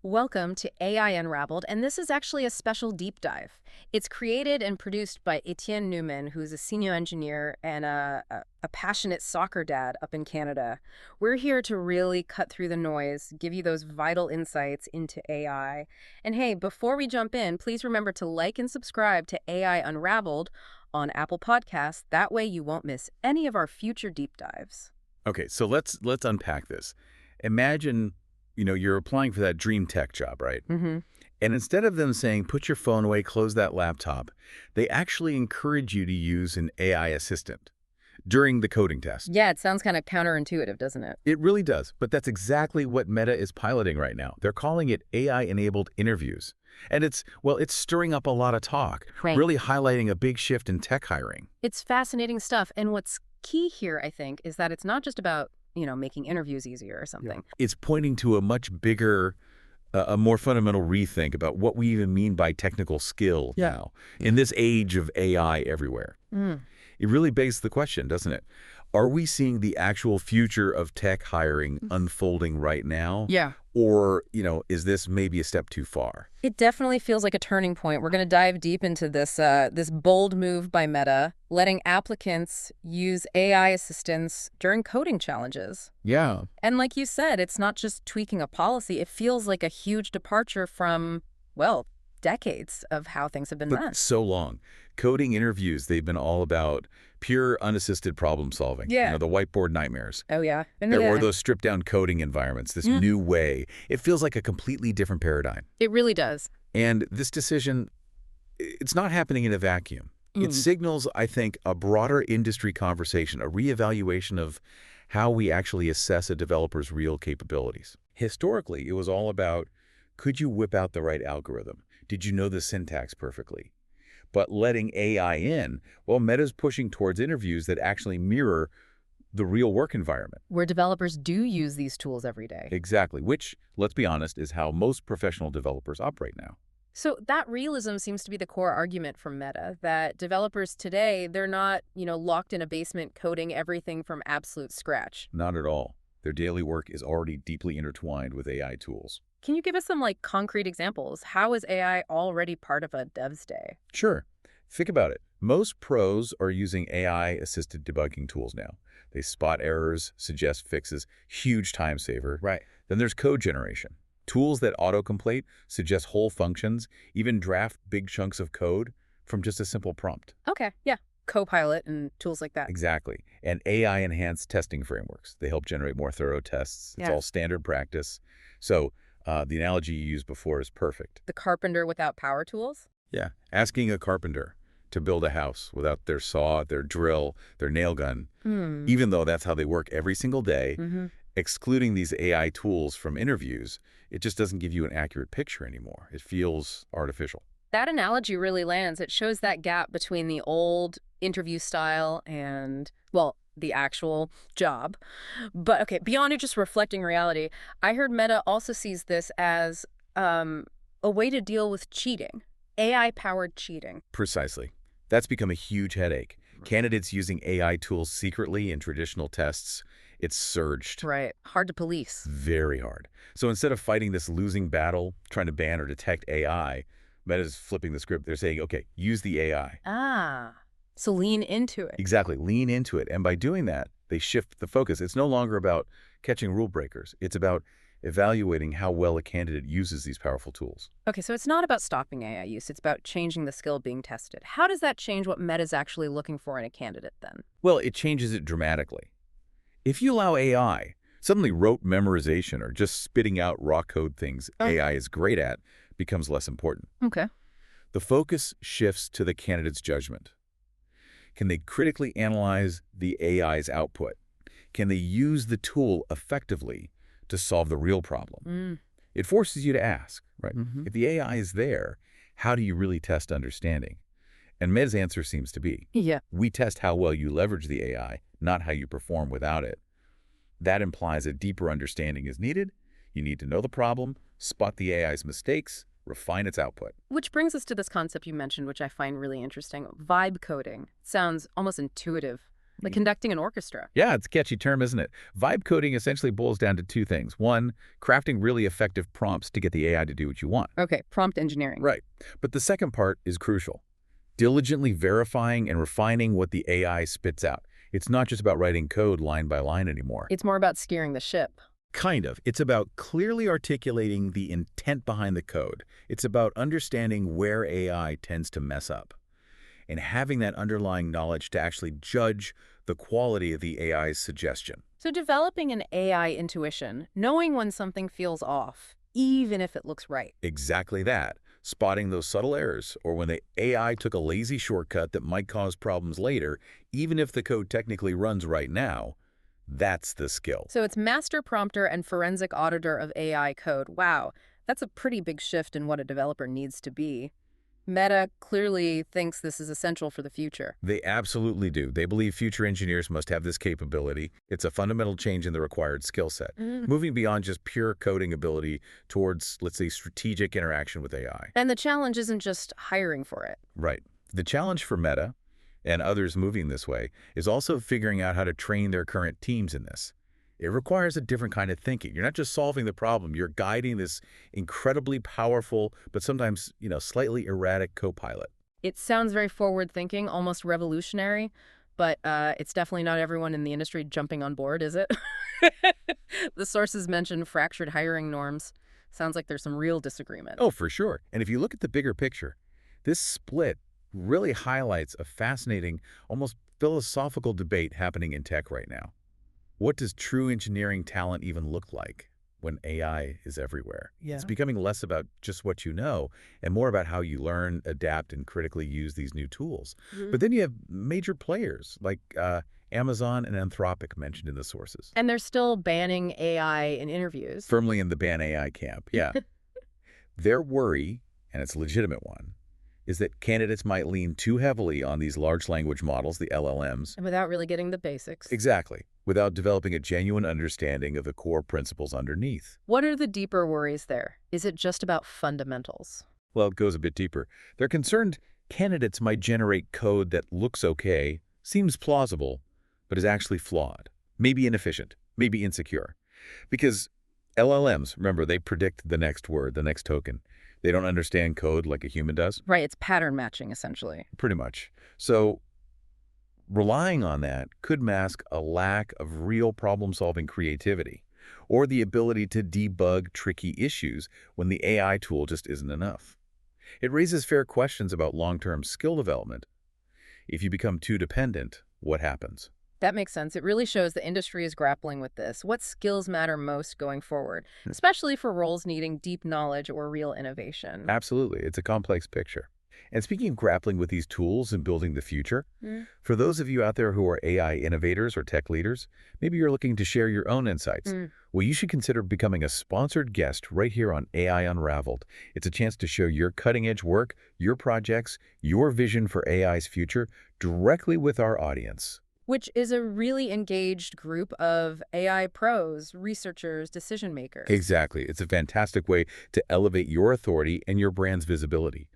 Welcome to AI Unraveled, and this is actually a special deep dive. It's created and produced by Etienne Newman, who's a senior engineer and a passionate soccer dad up in Canada. We're here to really cut through the noise, give you those vital insights into AI. And hey, before we jump in, please remember to like and subscribe to AI Unraveled on Apple Podcasts. That way you won't miss any of our future deep dives. Okay, so let's unpack this. Imagine, you're applying for that dream tech job, right? Mm-hmm. And instead of them saying, put your phone away, close that laptop, they actually encourage you to use an AI assistant during the coding test. Yeah, it sounds kind of counterintuitive, doesn't it? It really does, but that's exactly what Meta is piloting right now. They're calling it AI-enabled interviews. And it's stirring up a lot of talk, Right. really highlighting a big shift in tech hiring. It's fascinating stuff. And what's key here, I think, is that it's not just about, making interviews easier or something. It's pointing to a much bigger, a more fundamental rethink about what we even mean by technical skill now, in this age of AI everywhere. Mm. It really begs the question, doesn't it? Are we seeing the actual future of tech hiring unfolding right now? Yeah. Or, is this maybe a step too far? It definitely feels like a turning point. We're going to dive deep into this bold move by Meta, letting applicants use AI assistants during coding challenges. Yeah. And like you said, it's not just tweaking a policy. It feels like a huge departure from, well, decades of how things have been done. But so long. Coding interviews, they've been all about pure unassisted problem solving. Yeah. The whiteboard nightmares. Oh, yeah. Or those stripped down coding environments, this new way. It feels like a completely different paradigm. It really does. And this decision, it's not happening in a vacuum. It signals, I think, a broader industry conversation, a reevaluation of how we actually assess a developer's real capabilities. Historically, it was all about, could you whip out the right algorithm? Did you know the syntax perfectly? But letting AI in, well, Meta's pushing towards interviews that actually mirror the real work environment. Where developers do use these tools every day. Exactly, which, let's be honest, is how most professional developers operate now. So that realism seems to be the core argument from Meta, that developers today, they're not, locked in a basement coding everything from absolute scratch. Not at all. Their daily work is already deeply intertwined with AI tools. Can you give us some concrete examples? How is AI already part of a dev's day? Sure. Think about it. Most pros are using AI-assisted debugging tools now. They spot errors, suggest fixes, huge time saver. Right. Then there's code generation. Tools that autocomplete, suggest whole functions, even draft big chunks of code from just a simple prompt. Okay, yeah. Copilot and tools like that. Exactly. And AI-enhanced testing frameworks. They help generate more thorough tests. It's all standard practice. So the analogy you used before is perfect. The carpenter without power tools? Yeah. Asking a carpenter to build a house without their saw, their drill, their nail gun, even though that's how they work every single day, excluding these AI tools from interviews, it just doesn't give you an accurate picture anymore. It feels artificial. That analogy really lands. It shows that gap between the old interview style and, well, the actual job. But okay, beyond it just reflecting reality, I heard Meta also sees this as a way to deal with cheating, AI-powered cheating. Precisely. That's become a huge headache. Candidates using AI tools secretly in traditional tests, it's surged. Right. Hard to police. Very hard. So instead of fighting this losing battle, trying to ban or detect AI, Meta's flipping the script. They're saying, okay, use the AI. Ah, so lean into it. Exactly. Lean into it. And by doing that, they shift the focus. It's no longer about catching rule breakers. It's about evaluating how well a candidate uses these powerful tools. Okay, so it's not about stopping AI use. It's about changing the skill being tested. How does that change what Meta's actually looking for in a candidate then? Well, it changes it dramatically. If you allow AI, suddenly rote memorization or just spitting out raw code things AI is great at becomes less important. Okay. The focus shifts to the candidate's judgment. Can they critically analyze the AI's output? Can they use the tool effectively to solve the real problem? It forces you to ask, right? If the AI is there, how do you really test understanding? And Meta's answer seems to be, we test how well you leverage the AI, not how you perform without it. That implies a deeper understanding is needed. You need to know the problem, spot the AI's mistakes, refine its output. Which brings us to this concept you mentioned, which I find really interesting. Vibe coding. Sounds almost intuitive. Like conducting an orchestra. Yeah, it's a catchy term, isn't it? Vibe coding essentially boils down to two things. One, crafting really effective prompts to get the AI to do what you want. Okay, prompt engineering. Right. But the second part is crucial. Diligently verifying and refining what the AI spits out. It's not just about writing code line by line anymore. It's more about steering the ship. Kind of. It's about clearly articulating the intent behind the code. It's about understanding where AI tends to mess up and having that underlying knowledge to actually judge the quality of the AI's suggestion. So developing an AI intuition, knowing when something feels off, even if it looks right. Exactly that. Spotting those subtle errors, or when the AI took a lazy shortcut that might cause problems later, even if the code technically runs right now, that's the skill. So it's master prompter and forensic auditor of AI code. Wow, that's a pretty big shift in what a developer needs to be. Meta clearly thinks this is essential for the future. They absolutely do. They believe future engineers must have this capability. It's a fundamental change in the required skill set, moving beyond just pure coding ability towards, let's say, strategic interaction with AI. And the challenge isn't just hiring for it. Right. The challenge for Meta and others moving this way is also figuring out how to train their current teams in this. It requires a different kind of thinking. You're not just solving the problem, you're guiding this incredibly powerful, but sometimes, slightly erratic co-pilot. It sounds very forward-thinking, almost revolutionary, but it's definitely not everyone in the industry jumping on board, is it? The sources mention fractured hiring norms. Sounds like there's some real disagreement. Oh, for sure. And if you look at the bigger picture, this split really highlights a fascinating, almost philosophical debate happening in tech right now. What does true engineering talent even look like when AI is everywhere? Yeah. It's becoming less about just what you know and more about how you learn, adapt, and critically use these new tools. But then you have major players like Amazon and Anthropic mentioned in the sources. And they're still banning AI in interviews. Firmly in the ban AI camp, yeah. Their worry, and it's a legitimate one, is that candidates might lean too heavily on these large language models, the LLMs. And without really getting the basics. Exactly, without developing a genuine understanding of the core principles underneath. What are the deeper worries there? Is it just about fundamentals? Well, it goes a bit deeper. They're concerned candidates might generate code that looks okay, seems plausible, but is actually flawed, maybe inefficient, maybe insecure. Because LLMs, remember, they predict the next word, the next token. They don't understand code like a human does. Right, it's pattern matching, essentially. Pretty much. So relying on that could mask a lack of real problem-solving creativity or the ability to debug tricky issues when the AI tool just isn't enough. It raises fair questions about long-term skill development. If you become too dependent, what happens? That makes sense. It really shows the industry is grappling with this. What skills matter most going forward, especially for roles needing deep knowledge or real innovation? Absolutely. It's a complex picture. And speaking of grappling with these tools and building the future, for those of you out there who are AI innovators or tech leaders, maybe you're looking to share your own insights. Well, you should consider becoming a sponsored guest right here on AI Unraveled. It's a chance to share your cutting-edge work, your projects, your vision for AI's future directly with our audience. Which is a really engaged group of AI pros, researchers, decision makers. Exactly. It's a fantastic way to elevate your authority and your brand's visibility.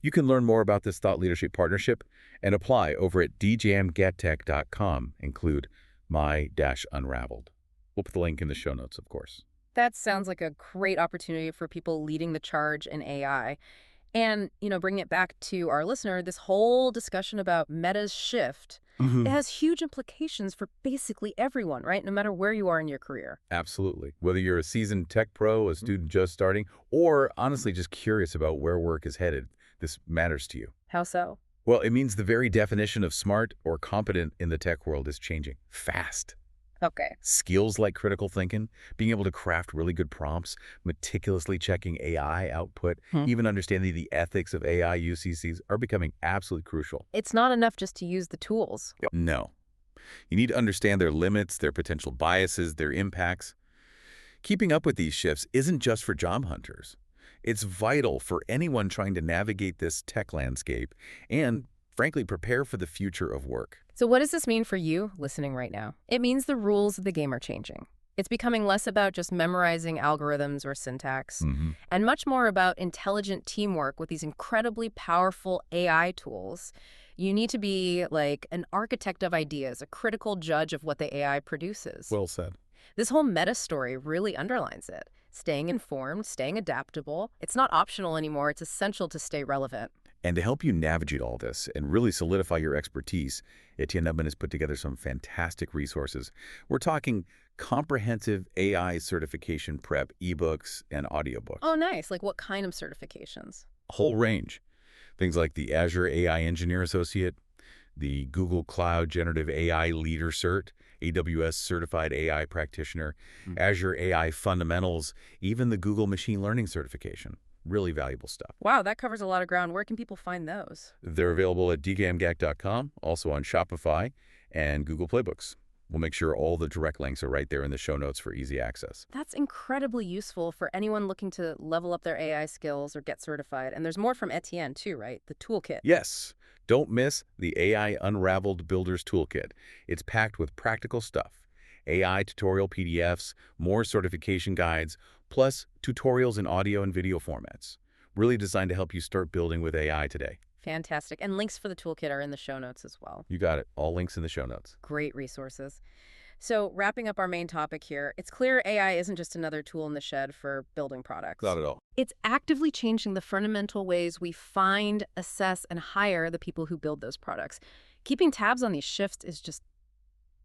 You can learn more about this thought leadership partnership and apply over at djamgettech.com. Include my-unraveled. We'll put the link in the show notes, of course. That sounds like a great opportunity for people leading the charge in AI. And, bringing it back to our listener, this whole discussion about Meta's shift, it has huge implications for basically everyone, right? No matter where you are in your career. Absolutely. Whether you're a seasoned tech pro, a student just starting, or honestly just curious about where work is headed, this matters to you. How so? Well, it means the very definition of smart or competent in the tech world is changing fast. Okay. Skills like critical thinking, being able to craft really good prompts, meticulously checking AI output, even understanding the ethics of AI UCCs are becoming absolutely crucial. It's not enough just to use the tools. No. You need to understand their limits, their potential biases, their impacts. Keeping up with these shifts isn't just for job hunters. It's vital for anyone trying to navigate this tech landscape and, frankly, prepare for the future of work. So what does this mean for you listening right now? It means the rules of the game are changing. It's becoming less about just memorizing algorithms or syntax, Hmm. and much more about intelligent teamwork with these incredibly powerful AI tools. You need to be like an architect of ideas, a critical judge of what the AI produces. Well said. This whole meta story really underlines it. Staying informed, staying adaptable. It's not optional anymore. It's essential to stay relevant. And to help you navigate all this and really solidify your expertise, Etienne Nubman has put together some fantastic resources. We're talking comprehensive AI certification prep, ebooks, and audiobooks. Oh, nice. Like what kind of certifications? A whole range. Things like the Azure AI Engineer Associate, the Google Cloud Generative AI Leader Cert, AWS Certified AI Practitioner, Azure AI Fundamentals, even the Google Machine Learning Certification. Really valuable stuff. Wow, that covers a lot of ground. Where can people find those? They're available at dgamgak.com, also on Shopify and Google Playbooks. We'll make sure all the direct links are right there in the show notes for easy access. That's incredibly useful for anyone looking to level up their AI skills or get certified. And there's more from Etienne too, right? The toolkit. Yes, don't miss the AI Unraveled Builder's Toolkit. It's packed with practical stuff. AI tutorial PDFs, more certification guides, plus tutorials in audio and video formats. Really designed to help you start building with AI today. Fantastic. And links for the toolkit are in the show notes as well. You got it. All links in the show notes. Great resources. So, wrapping up our main topic here, it's clear AI isn't just another tool in the shed for building products. Not at all. It's actively changing the fundamental ways we find, assess, and hire the people who build those products. Keeping tabs on these shifts is just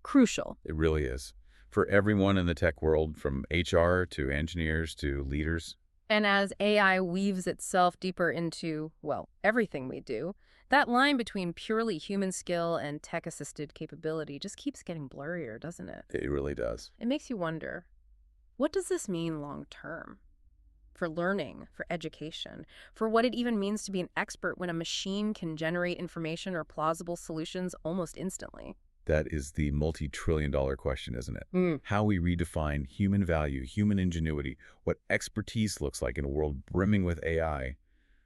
crucial. It really is. For everyone in the tech world, from HR to engineers to leaders. And as AI weaves itself deeper into, well, everything we do, that line between purely human skill and tech-assisted capability just keeps getting blurrier, doesn't it? It really does. It makes you wonder, what does this mean long-term? For learning, for education, for what it even means to be an expert when a machine can generate information or plausible solutions almost instantly. That is the multi-trillion-dollar question, isn't it? Mm. How we redefine human value, human ingenuity, what expertise looks like in a world brimming with AI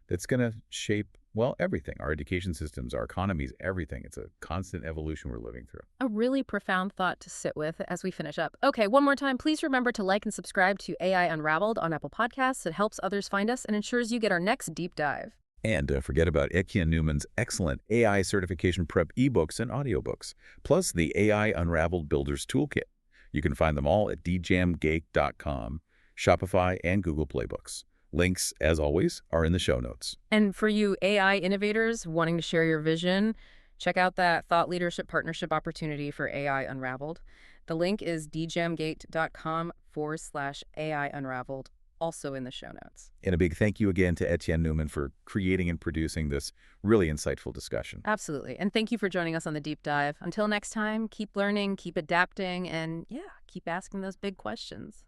that's going to shape, well, everything. Our education systems, our economies, everything. It's a constant evolution we're living through. A really profound thought to sit with as we finish up. Okay, one more time, please remember to like and subscribe to AI Unraveled on Apple Podcasts. It helps others find us and ensures you get our next deep dive. And don't forget about Etienne Newman's excellent AI certification prep ebooks and audiobooks, plus the AI Unraveled Builder's Toolkit. You can find them all at djamgeek.com, Shopify, and Google Playbooks. Links, as always, are in the show notes. And for you AI innovators wanting to share your vision, check out that thought leadership partnership opportunity for AI Unraveled. The link is djamgate.com/AI Unraveled, also in the show notes. And a big thank you again to Etienne Newman for creating and producing this really insightful discussion. Absolutely. And thank you for joining us on the deep dive. Until next time, keep learning, keep adapting, and yeah, keep asking those big questions.